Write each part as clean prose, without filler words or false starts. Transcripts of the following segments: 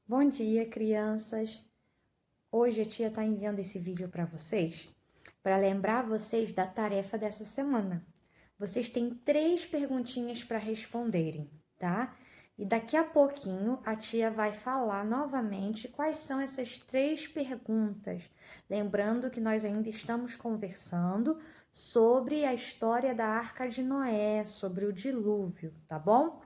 Bom dia, crianças! Hoje a tia está enviando esse vídeo para vocês, para lembrar vocês da tarefa dessa semana. Vocês têm 3 perguntinhas para responderem, tá? E daqui a pouquinho a tia vai falar novamente quais são essas 3 perguntas. Lembrando que nós ainda estamos conversando sobre a história da Arca de Noé, sobre o dilúvio, tá bom?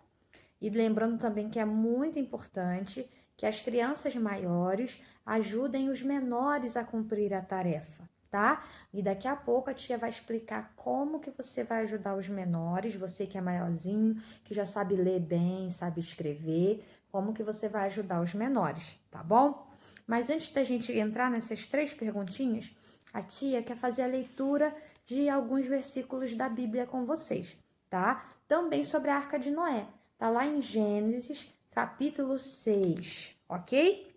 E lembrando também que é muito importante que as crianças maiores ajudem os menores a cumprir a tarefa, tá? E daqui a pouco a tia vai explicar como que você vai ajudar os menores, você que é maiorzinho, que já sabe ler bem, sabe escrever, como que você vai ajudar os menores, tá bom? Mas antes da gente entrar nessas 3 perguntinhas, a tia quer fazer a leitura de alguns versículos da Bíblia com vocês, tá? Também sobre a Arca de Noé. Tá lá em Gênesis, capítulo 6, ok?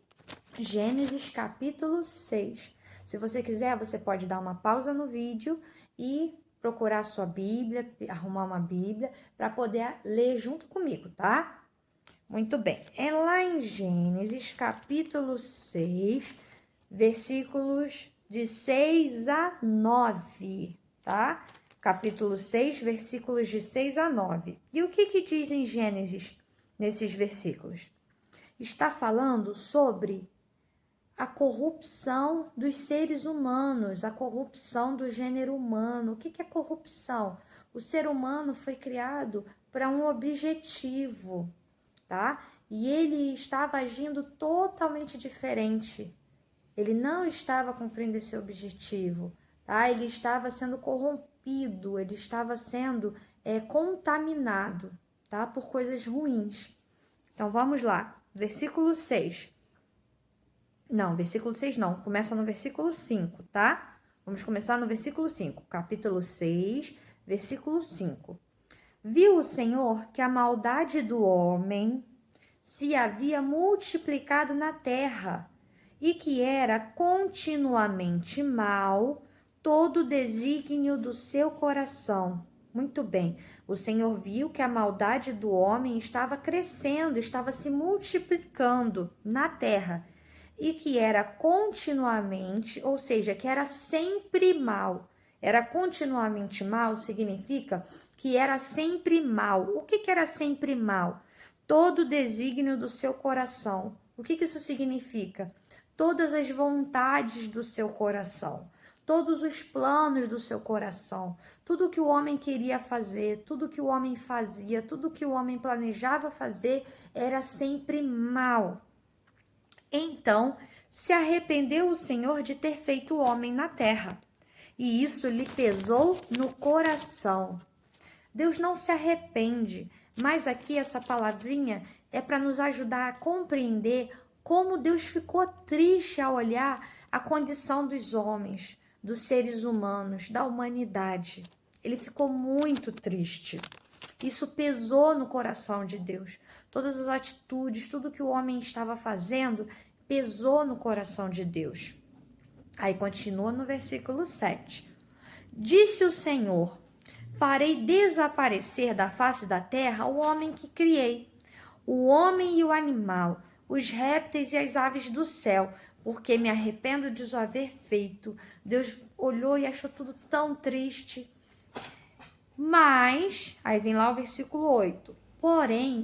Gênesis, capítulo 6. Se você quiser, você pode dar uma pausa no vídeo e procurar a sua Bíblia, arrumar uma Bíblia, para poder ler junto comigo, tá? Muito bem. É lá em Gênesis, capítulo 6, versículos de 6 a 9, tá? Capítulo 6, versículos de 6 a 9. E o que diz em Gênesis nesses versículos? Está falando sobre a corrupção dos seres humanos, a corrupção do gênero humano. O que é corrupção? O ser humano foi criado para um objetivo, tá? E ele estava agindo totalmente diferente. Ele não estava cumprindo esse objetivo, tá? Ele estava sendo corrompido, ele estava sendo contaminado, tá? Por coisas ruins. Então vamos lá, versículo 6. Não, versículo 6 não, começa no versículo 5, tá? Vamos começar no versículo 5, capítulo 6, versículo 5. Viu o Senhor que a maldade do homem se havia multiplicado na terra, e que era continuamente mal todo o desígnio do seu coração. Muito bem, o Senhor viu que a maldade do homem estava crescendo, estava se multiplicando na terra, e que era continuamente, ou seja, que era sempre mal. Era continuamente mal significa que era sempre mal. O que era sempre mal? Todo o desígnio do seu coração. O que isso significa? Todas as vontades do seu coração, todos os planos do seu coração, tudo que o homem queria fazer, tudo que o homem fazia, tudo que o homem planejava fazer era sempre mal. Então, se arrependeu o Senhor de ter feito o homem na terra, e isso lhe pesou no coração. Deus não se arrepende, mas aqui essa palavrinha é para nos ajudar a compreender como Deus ficou triste ao olhar a condição dos homens, dos seres humanos, da humanidade. Ele ficou muito triste. Isso pesou no coração de Deus. Todas as atitudes, tudo que o homem estava fazendo, pesou no coração de Deus. Aí continua no versículo 7. Disse o Senhor: farei desaparecer da face da terra o homem que criei, o homem e o animal, os répteis e as aves do céu, porque me arrependo de os haver feito. Deus olhou e achou tudo tão triste. Mas, aí vem lá o versículo 8. Porém,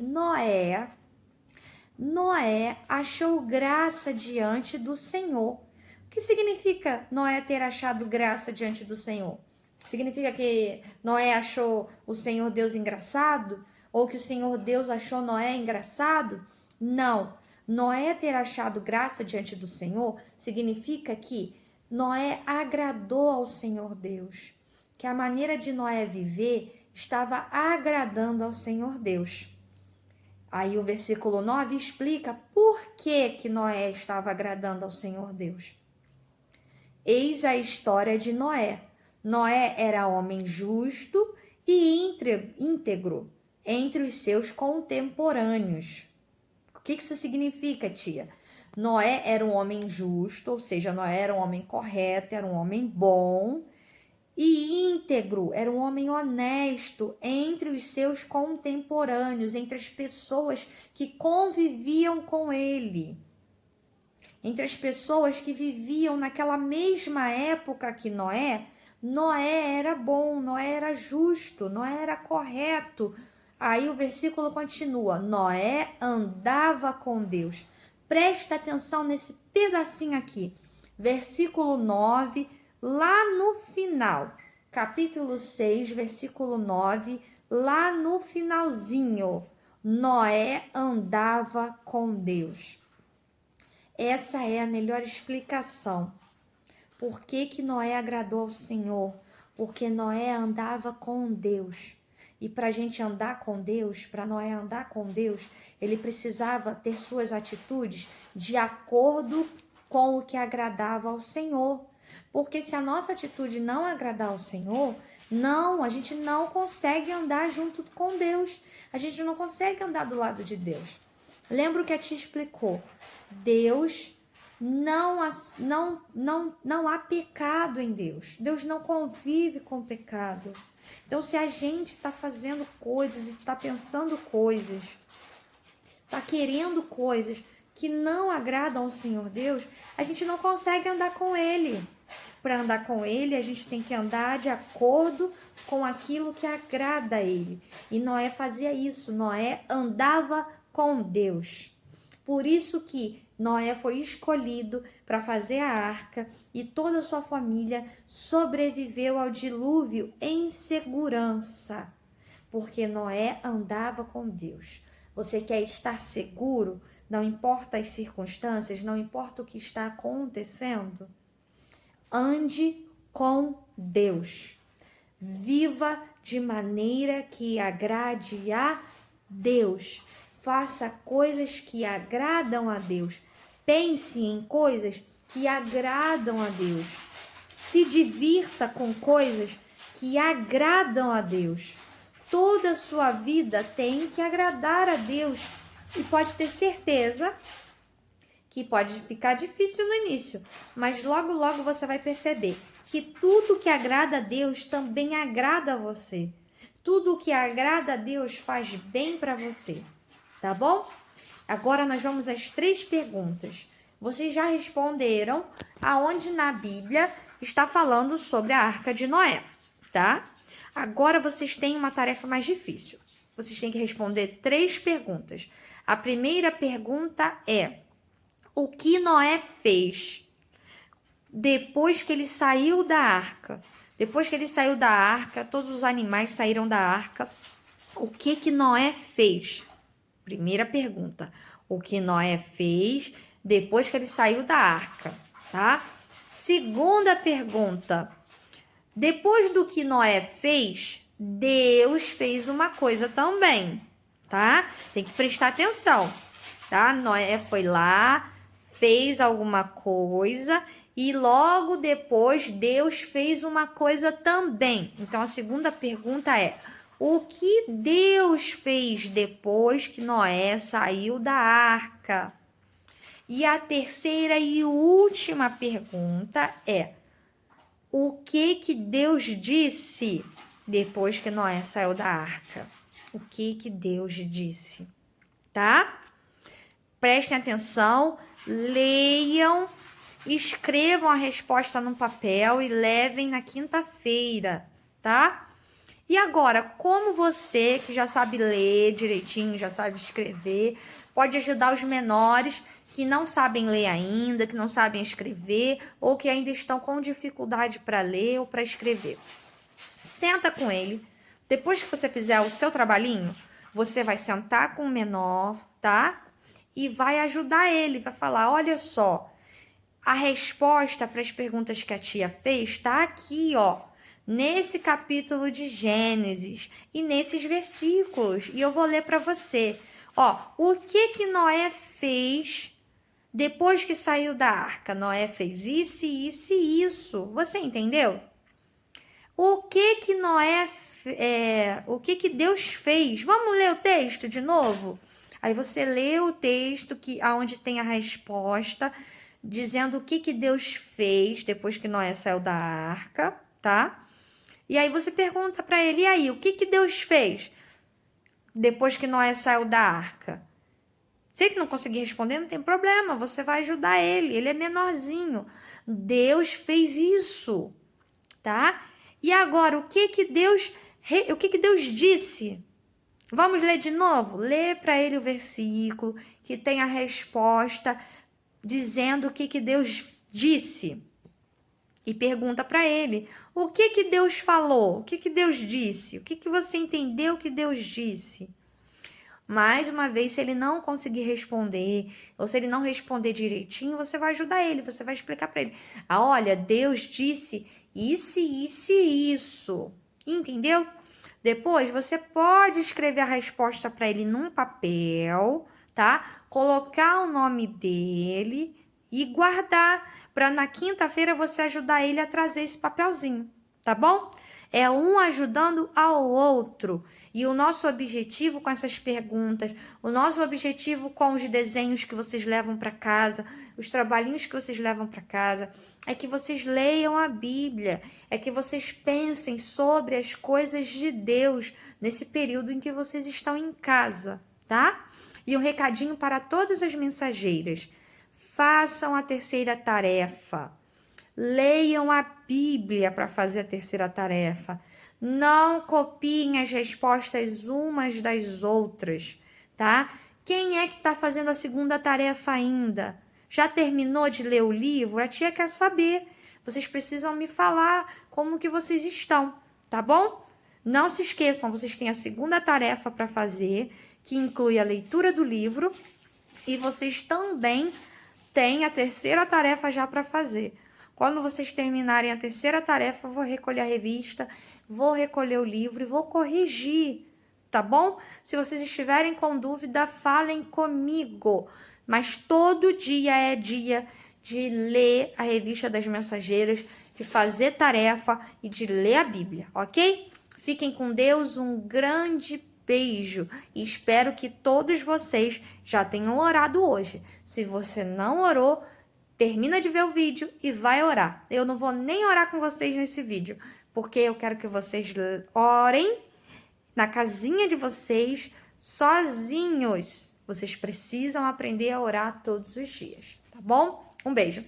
Noé achou graça diante do Senhor. O que significa Noé ter achado graça diante do Senhor? Significa que Noé achou o Senhor Deus engraçado? Ou que o Senhor Deus achou Noé engraçado? Não. Noé ter achado graça diante do Senhor significa que Noé agradou ao Senhor Deus. Que a maneira de Noé viver estava agradando ao Senhor Deus. Aí o versículo 9 explica por que Noé estava agradando ao Senhor Deus. Eis a história de Noé. Noé era homem justo e íntegro entre os seus contemporâneos. O que isso significa, tia? Noé era um homem justo, ou seja, Noé era um homem correto, era um homem bom, e íntegro, era um homem honesto entre os seus contemporâneos, entre as pessoas que conviviam com ele. entre as pessoas que viviam naquela mesma época que Noé, Noé era bom, Noé era justo, Noé era correto. Aí o versículo continua: Noé andava com Deus. Presta atenção nesse pedacinho aqui. Versículo 9, lá no final. Capítulo 6, versículo 9, lá no finalzinho. Noé andava com Deus. Essa é a melhor explicação. Por que Noé agradou ao Senhor? Porque Noé andava com Deus. E para a gente andar com Deus, para Noé andar com Deus, ele precisava ter suas atitudes de acordo com o que agradava ao Senhor. Porque se a nossa atitude não agradar ao Senhor, a gente não consegue andar junto com Deus. A gente não consegue andar do lado de Deus. Lembra o que a tia explicou? Deus não há pecado em Deus. Deus não convive com pecado. Então, se a gente está fazendo coisas, está pensando coisas, está querendo coisas que não agradam ao Senhor Deus, a gente não consegue andar com Ele. Para andar com Ele, a gente tem que andar de acordo com aquilo que agrada a Ele. E Noé fazia isso. Noé andava com Deus. Por isso que Noé foi escolhido para fazer a arca e toda a sua família sobreviveu ao dilúvio em segurança, porque Noé andava com Deus. Você quer estar seguro? Não importa as circunstâncias, não importa o que está acontecendo. Ande com Deus. Viva de maneira que agrade a Deus. Faça coisas que agradam a Deus. Pense em coisas que agradam a Deus. Se divirta com coisas que agradam a Deus. Toda a sua vida tem que agradar a Deus. E pode ter certeza que pode ficar difícil no início, mas logo, logo você vai perceber que tudo que agrada a Deus também agrada a você. Tudo que agrada a Deus faz bem para você. Tá bom? Agora nós vamos às 3 perguntas. Vocês já responderam aonde na Bíblia está falando sobre a Arca de Noé, tá? Agora vocês têm uma tarefa mais difícil. Vocês têm que responder 3 perguntas. A primeira pergunta é: o que Noé fez depois que ele saiu da arca? Depois que ele saiu da arca, todos os animais saíram da arca. O que Noé fez? Primeira pergunta: o que Noé fez depois que ele saiu da arca, tá? Segunda pergunta: depois do que Noé fez, Deus fez uma coisa também, tá? Tem que prestar atenção, tá? Noé foi lá, fez alguma coisa e logo depois Deus fez uma coisa também. Então a segunda pergunta é: o que Deus fez depois que Noé saiu da arca? E a terceira e última pergunta é: o que Deus disse depois que Noé saiu da arca? O que Deus disse? Tá? Prestem atenção, leiam, escrevam a resposta no papel e levem na quinta-feira, tá? E agora, como você que já sabe ler direitinho, já sabe escrever, pode ajudar os menores que não sabem ler ainda, que não sabem escrever ou que ainda estão com dificuldade para ler ou para escrever? Senta com ele. Depois que você fizer o seu trabalhinho, você vai sentar com o menor, tá? E vai ajudar ele, vai falar: olha só, a resposta para as perguntas que a tia fez está aqui, ó, nesse capítulo de Gênesis e nesses versículos. E eu vou ler para você. Ó, o que Noé fez depois que saiu da arca? Noé fez isso, isso e isso. Você entendeu? O que Noé, o que Deus fez? Vamos ler o texto de novo? Aí você lê o texto aonde tem a resposta, dizendo o que Deus fez depois que Noé saiu da arca, tá? E aí você pergunta para ele: e aí, o que Deus fez depois que Noé saiu da arca? Se ele não conseguir responder, não tem problema, você vai ajudar ele. Ele é menorzinho. Deus fez isso, tá? E agora, o que que Deus disse? Vamos ler de novo? Lê para ele o versículo que tem a resposta dizendo o que que Deus disse. E pergunta para ele, o que que Deus falou? O que que Deus disse? O que que você entendeu que Deus disse? Mais uma vez, se ele não conseguir responder, ou se ele não responder direitinho, você vai ajudar ele, você vai explicar para ele. Ah, olha, Deus disse isso, isso e isso. Entendeu? Depois, você pode escrever a resposta para ele num papel, tá? Colocar o nome dele e guardar, para na quinta-feira você ajudar ele a trazer esse papelzinho, tá bom? É um ajudando ao outro. E o nosso objetivo com essas perguntas, o nosso objetivo com os desenhos que vocês levam para casa, os trabalhinhos que vocês levam para casa, é que vocês leiam a Bíblia, é que vocês pensem sobre as coisas de Deus nesse período em que vocês estão em casa, tá? E um recadinho para todas as mensageiras: façam a terceira tarefa. Leiam a Bíblia para fazer a terceira tarefa. Não copiem as respostas umas das outras, tá? Quem é que está fazendo a segunda tarefa ainda? Já terminou de ler o livro? A tia quer saber. Vocês precisam me falar como que vocês estão, tá bom? Não se esqueçam, vocês têm a segunda tarefa para fazer, que inclui a leitura do livro, e vocês também têm a terceira tarefa já para fazer. Quando vocês terminarem a terceira tarefa, eu vou recolher a revista, vou recolher o livro e vou corrigir, tá bom? Se vocês estiverem com dúvida, falem comigo. Mas todo dia é dia de ler a revista das mensageiras, de fazer tarefa e de ler a Bíblia, ok? Fiquem com Deus, um grande beijo e espero que todos vocês já tenham orado hoje. Se você não orou, termina de ver o vídeo e vai orar. Eu não vou nem orar com vocês nesse vídeo, porque eu quero que vocês orem na casinha de vocês, sozinhos. Vocês precisam aprender a orar todos os dias, tá bom? Um beijo.